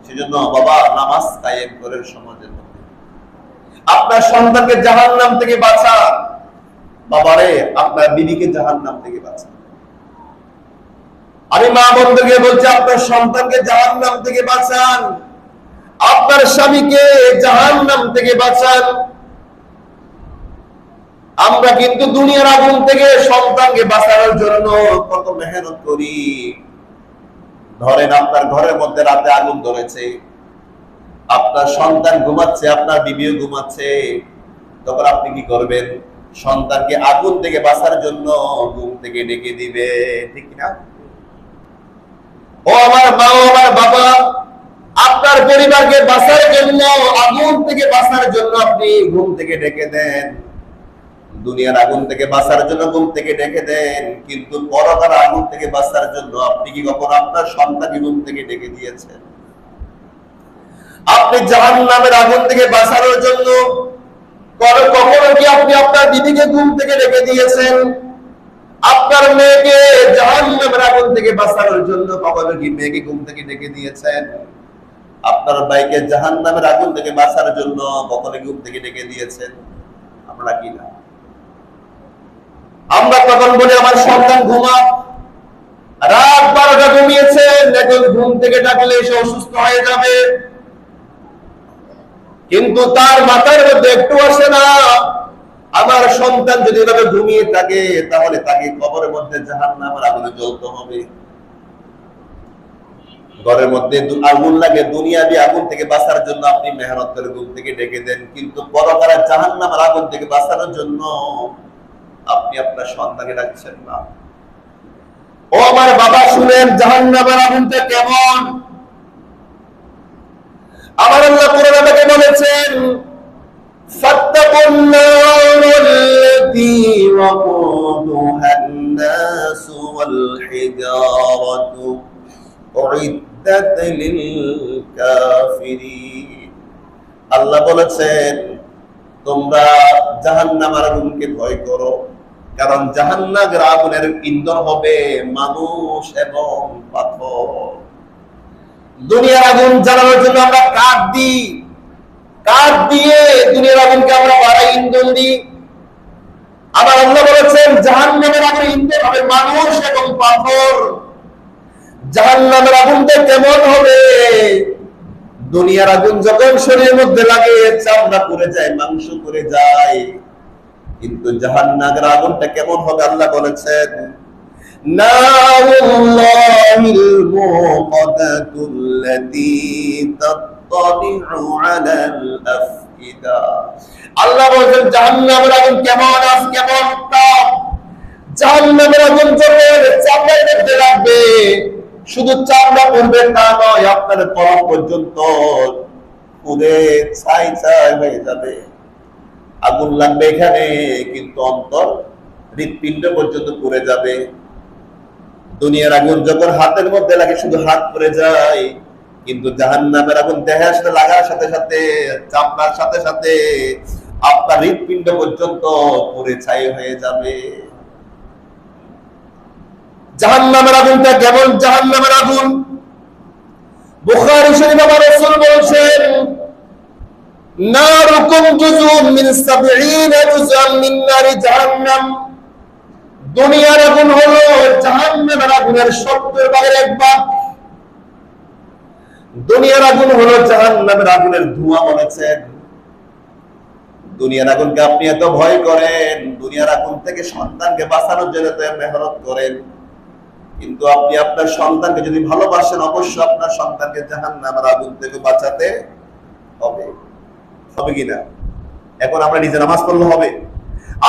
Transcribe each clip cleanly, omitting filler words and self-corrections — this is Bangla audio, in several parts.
সেজন্য বাবা নামাজ কায়েম করেন সমাজের মধ্যে। আপনার সন্তানকে জাহান্নাম থেকে বাঁচান, বাবারে আপনার বিবিকে জাহান্নাম থেকে বাঁচান। আমি মা বন্ধুকে বলছি, আপনার সন্তানকে জাহান্নাম থেকে বাঁচান, আপনার স্বামীকে জাহান্নাম থেকে বাঁচান। আমরা কিন্তু দুনিয়ার আগুন থেকে সন্তানকে বাঁচানোর জন্য কত মেহনত করি। ধরেন আপনার ঘরের মধ্যে রাতে আগুন ধরেছে, আপনার সন্তান ঘুমাচ্ছে, আপনার বিবিও ঘুমাচ্ছে, তখন আপনি কি করবেন? সন্তানকে আগুন থেকে বাঁচার জন্য ঘুম থেকে ডেকে দিবে, ঠিক না? ও আমার মা, ও আমার বাবা, আপনার পরিবারকে বাঁচার জন্য, আগুন থেকে বাঁচার জন্য আপনি ঘুম থেকে ডেকে দেন, দুনিয়ার আগুন থেকে বাঁচার জন্য ঘুম থেকে ডেকে দেন, কিন্তু পরকার আগুন থেকে বাঁচার জন্য আপনি কি কখনো আপনার সন্তানকে ঘুম থেকে ডেকে দিয়েছেন? আপনি জাহান্নামের আগুন থেকে বাঁচানোর জন্য কখনো কি আপনি আপনার দিদিকে ঘুম থেকে ডেকে দিয়েছেন? আপনার মেয়েকে জাহান্নামের আগুন থেকে বাঁচানোর জন্য কখনো কি মেয়েকে ঘুম থেকে ডেকে দিয়েছেন? আপনার ভাইকে জাহান্নামের আগুন থেকে বাঁচার জন্য কখনো ঘুম থেকে ডেকে দিয়েছেন? আমরা কি না? আমরা তখন বলি আমার সন্তান ঘুমা, রাত 12টা ঘুমিয়েছেন, এখন ঘুম থেকে ডাকলে সে অসুস্থ হয়ে যাবে, কিন্তু তার মাথার মধ্যে একটু আসে না আমার সন্তান যদি এভাবে ঘুমিয়ে থাকে তাহলে তাকে কবরের মধ্যে জাহান্নামের আগুনে জ্বলতে হবে। ঘরের মধ্যে আগুন লাগে, দুনিয়াবি আগুন থেকে বাঁচার জন্য আপনি মেহনত করে ঘুম থেকে ডেকে দেন, কিন্তু পরকালে জাহান্নামের আগুন থেকে বাঁচানোর জন্য আপনি আপনার সন্তানকে ডাকছেন না। ও আমার বাবা শুনেন, জাহান্নামের আগুনটা কেমন? আমার আল্লাহ কোরআনে তাকে বলেছেন, ফাত্তাকুন নারাল্লাতী ওয়াকুদুহান নাসু ওয়াল হিজারাতু উইদ্দাত লিল কাফিরিন। আল্লাহ বলেছেন তোমরা জাহান্নামের আগুনকে ভয় করো, কারণ জাহান্নামের আগুনের ইন্ধন হবে মানুষ এবং পাথর। দুনিয়ার আগুন জ্বালানোর জন্য আমরা কাঠ দিই, কাঠ দিয়ে দুনিয়ার আগুনকে আমরা বাড়াই, ইন্ধন দিই। আবার আল্লাহ বলেছেন জাহান্নামের আগুনের ইন্ধন হবে মানুষ এবং পাথর। জাহান্নামের আগুনটা কেমন হবে? দুনিয়ার আগুন যখন শরীরের মধ্যে লাগে চামড়া পুড়ে যায়, মাংস পুড়ে যায়, কিন্তু জাহান্নামের আগুনটা কেমন হবে? আল্লাহ বলেছেন নারুল্লাহিল মুকাদ্দাতুল্লাতী তাত্তালিউ আলাল আফইদা। আল্লাহ বলেছেন জাহান্নামের আগুন কেমন, আজ কেমন তাপ। জাহান্নামের আগুন যখন চামড়ার মধ্যে লাগবে, শুধু চামড়া পড়বে তা নয়, আপনার কলম পর্যন্ত পুড়ে ছাই ছাই হয়ে যাবে। আগুন লাগবে এখানে, কিন্তু অন্তর হৃৎপিণ্ড পর্যন্ত পুড়ে যাবে। দুনিয়ার আগুন যখন হাতের মধ্যে লাগে শুধু হাত পুড়ে যায়, কিন্তু জাহান্নামের আগুন দেহের সাথে লাগার সাথে সাথে, চামড়ার সাথে সাথে আপনার হৃৎপিণ্ড পর্যন্ত পুড়ে ছাই হয়ে যাবে। জাহান্নামের আগুনটা কেমন? জাহান্নামের আগুন বুখারী শরীফে আমার রাসূল বলেছেন নারুকুম জুজুম মিন 70 জুজআন মিন নারি জাহান্নাম। দুনিয়ার আগুন হলো জাহান্নামের আগুনের 70 ভাগের 1 ভাগ। দুনিয়ার আগুন হলো জাহান্নামের আগুনের ধোঁয়া বলেছেন। দুনিয়ার আগুনকে আপনি এত ভয় করেন, দুনিয়ার আগুন থেকে সন্তানকে বাঁচানোর জন্য তো মেহনত করেন, কিন্তু আপনি আপনার সন্তানকে যদি ভালোবাসেন অবশ্যই আপনার সন্তানকে জাহান্নামের আগুন থেকে বাঁচাতে হবে, হবে কিনা? এখন আমরা নিজে নামাজ পড়লে হবে?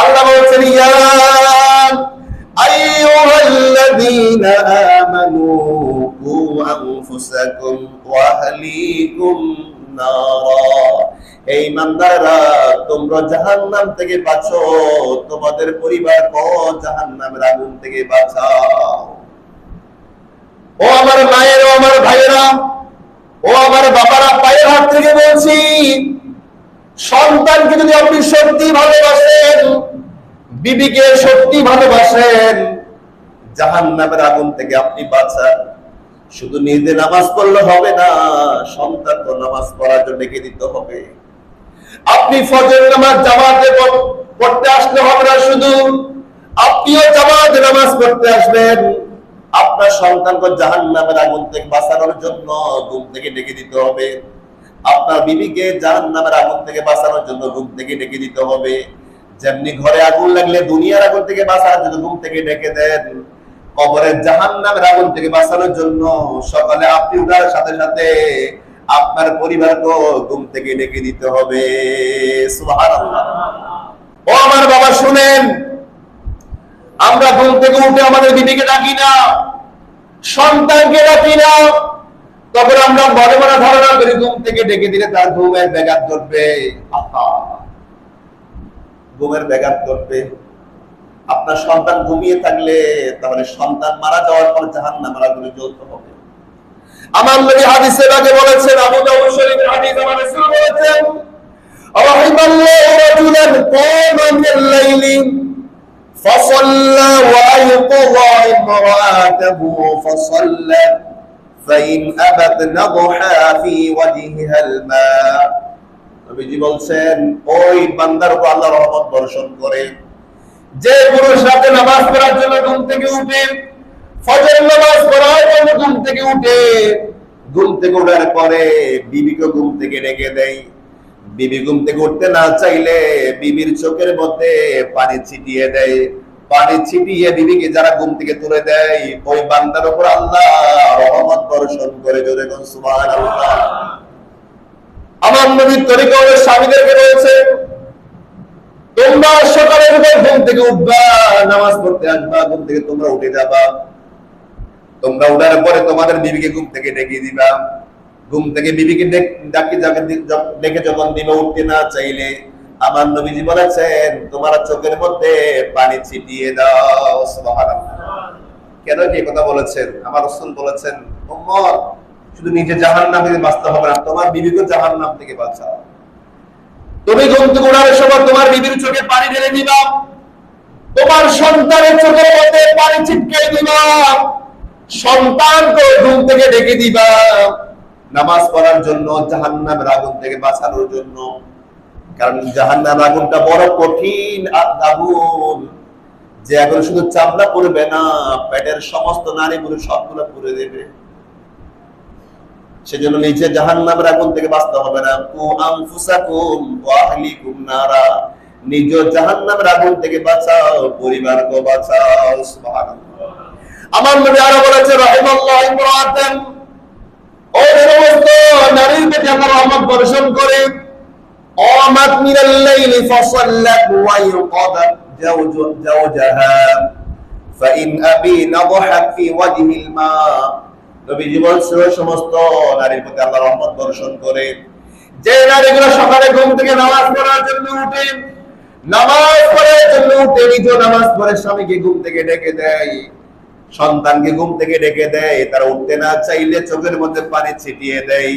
আল্লাহ বলেছেন ইয়া আইয়ুহাল্লাযীনা আমানু কু আনফুসাকুম ওয়া আহলিকুম নারা। এই ইমানদাররা তোমরা জাহান্নাম থেকে বাঁচো, তোমাদের পরিবারকে জাহান্নামের আগুন থেকে বাঁচাও। ও আমার মায়ের, ও আমার ভাইয়েরা, ও আমার বাবারা, পায়ের হাত থেকে বলছি, সন্তানকে যদি আপনি সত্যি ভালোবাসেন, বিবিকে সত্যি ভালোবাসেন, জাহান্নামের আগুন থেকে আপনি বাঁচান। শুধু নিজে নামাজ পড়লে হবে না, সন্তান তো নামাজ পড়ার জন্য ডেকে দিতে হবে। আপনি ফজর নামাজ জামাতে পড়তে আসলে হবে না, শুধু আপনিও জামাতে নামাজ পড়তে আসবেন। আপনার সন্তানকে জাহান্নামের আগুন থেকে বাঁচানোর জন্য ঘুম থেকে ডেকে দিতে হবে। আপনার বিবিকে জাহান্নামের আগুন থেকে বাঁচানোর জন্য ঘুম থেকে ডেকে দিতে হবে। যেমনি ঘরে আগুন লাগলে দুনিয়ার আগুন থেকে বাঁচানোর জন্য ঘুম থেকে ডেকে দেন, কবরের জাহান্নামের আগুন থেকে বাঁচানোর জন্য সকালে আপনি উঠার সাথে সাথে আপনার পরিবারকে ঘুম থেকে ডেকে দিতে হবে। সুবহানাল্লাহ। ও আমার বাবা শুনেন, আমরা ঘুম থেকে উঠে আমাদের বিবিকে ডাকি না, সন্তানকে ডাকি না, তখন আমরা মনে মনে ধারণা করি ঘুম থেকে ডেকে দিলে তার ঘুমের ব্যাঘাত ঘটবে। ঘুমের ব্যাঘাত ঘটবে। আপনার সন্তান ঘুমিয়ে থাকলে তাহলে সন্তান মারা যাওয়ার পর জাহান্নামের আগুনে জ্বলতে হবে। আমার নবী হাদিসে আগে বলেছেন, আবু দাউদ শরীফের হাদিস, আমার রাসূল বলেছেন, রাহিমাল্লাহু রাজুলান কামা মিনাল লাইলি ফাসাল্লা ওয়া আয়qadha imra'atahu ফাসাল্লা ফাইন আবাত নাদহা ফি ওয়াজহিহা আল-মা। নবীজি বলেন, ওই বান্দার উপর আল্লাহর রহমত বর্ষণ করে যে পুরুষ রাতে নামাজ পড়ার জন্য ঘুম থেকে উঠে, ফজর নামাজ পড়ার জন্য ঘুম থেকে উঠে, ঘুম থেকে ওঠার পরে বিবিকে ঘুম থেকে ডেকে দেয়। বিবি ঘুম থেকে উঠতে না চাইলে বিবির চোখের মধ্যে পানি ছিটিয়ে দেয়। পানি ছিটিয়ে বিবিকে যারা ঘুম থেকে তুলে দেয়, ওই বান্দার উপর আল্লাহ রহমত বর্ষণ করে। জোরে বলুন সুবহানাল্লাহ। আমার নবীর তরিকা হলো স্বামীদেরকে রয়েছে, তোমরা সকালের উপর ঘুম থেকে উঠবা, নামাজ পড়তে আসবা, ঘুম থেকে তোমরা উঠে যাবা। তোমরা উঠার পরে তোমাদের বিবিকে ঘুম থেকে ডেকে দিবা। ঘুম থেকে বিবিকে ডেকে যখন দিবে, উঠতে না চাইলে আমার নবীজি বলেছেন, তোমার চোখের মধ্যে পানি ছিটিয়ে দাও। সুবহানাল্লাহ। কেন এই কথা বলেছেন? আমার রাসূল বলেছেন, উম্মত শুধু নিজে জাহান্নাম থেকে বাঁচতে হবে না, তোমার বিবিকে জাহান্নাম থেকে বাঁচাও। তুমি ঘুম থেকে ওঠার সময় তোমার বিবির চোখে পানি ঢেলে দিবা, তোমার সন্তানের চোখের মধ্যে পানি ছিটকে দিবা, সন্তানকে ঘুম থেকে ডেকে দিবা নামাজ পড়ার জন্য, জাহান্নামের আগুন থেকে বাঁচানোর জন্য। কারণ জাহান্নামের আগুনটা বড় কঠিন আগুন, যে আগুন শুধু চামড়া পুড়বে না, পেটের সমস্ত নাড়িগুলো সবগুলো পুড়ে দেবে। সেজন্য নিজে জাহান্নামের আগুন থেকে বাঁচতে হবে না। কু আনফুসাকুম ওয়া আহলিকুম নারা, নিজ জাহান্নামের আগুন থেকে বাঁচাও, পরিবারকে বাঁচাও। সুবহানাল্লাহ। আমার নবী আরো বলেছে, রাহিমাল্লাহু ইমরাতান, ও সমস্ত নারীর প্রতি আল্লাহ রহমত বর্ষণ করে। আমাত মিনাল লাইলি ফাসাল্লাত ওয়া ইউকাদাত জাওজাহা ফাইন আবি নাদহাত ফি ওয়াজহিল মা। নবীজি বলেছেন, সমস্ত নারীর প্রতি আল্লাহ রহমত বর্ষণ করে। যে নারীগুলো সকালে ঘুম থেকে নামাজ পড়ার জন্য উঠে, নামাজ পড়ার জন্য উঠে নিজ নামাজ পড়ে স্বামীকে ঘুম থেকে ডেকে দেয়, সন্তানকে ঘুম থেকে ডেকে দেয়, তারা উঠতে না চাইলে চোখের মধ্যে পানি ছিটিয়ে দেয়।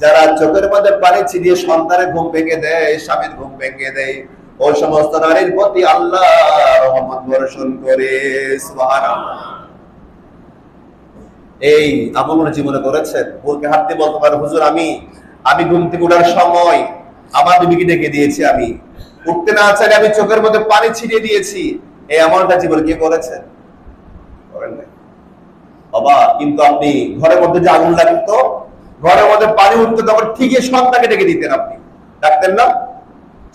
যারা চোখের মধ্যে পানি ছিটিয়ে সন্তানের ঘুম ভেঙে দেয়, স্বামীর ঘুম ভেঙে দেয়, ওই সমস্ত নারীর প্রতি আল্লাহ রহমত বর্ষণ করে। সুবহানাল্লাহ। এই আপনার জীবনে করেছেন? বুকে হাত দিয়ে বলতে পারেন, হুজুর আমি ঘুম থেকে ওঠার সময় আমার বিবিকে ডেকে দিয়েছি, আমি উঠতে না চাইলে আমি চোখের মধ্যে পানি ছিটিয়ে দিয়েছি। এই এমনটা জীবনে কে করেছেন? করেন না বাবা। কিন্তু আপনি ঘরের মধ্যে যে আগুন লাগতো, ঘরের মধ্যে পানি উঠতো, তখন ঠিকই সন্তানকে ডেকে দিতেন। আপনি ডাকতেন না?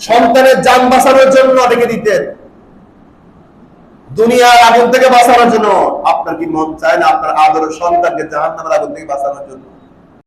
সন্তানের জান বাঁচানোর জন্য ডেকে দিতেন, দুনিয়ার আগুন থেকে বাঁচানোর জন্য। আপনার কি মন চায় না আপনার আদরের সন্তানকে জাহান্নামের আগুন থেকে বাঁচানোর জন্য?